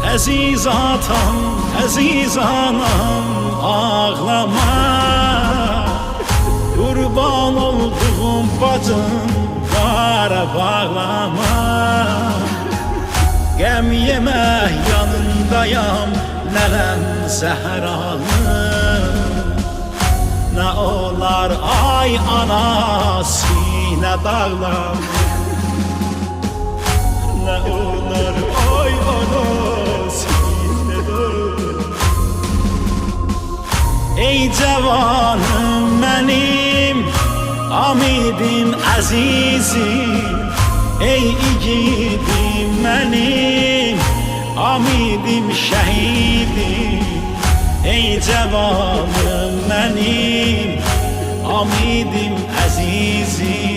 Əziz atam, əziz anam, ağlama. Qurban olduğum bacım, qara bağlama. Qəm yemək yanındayam, nələn zəhranı. Nə olar ay ana, sinə dağlar. Nə olar ay ana, sinə dağlar. Ey cavanım mənim, amidim əzizim. Ey igidim mənim, amidim şəhidim. Ey cavanım mənim, amidim əzizim.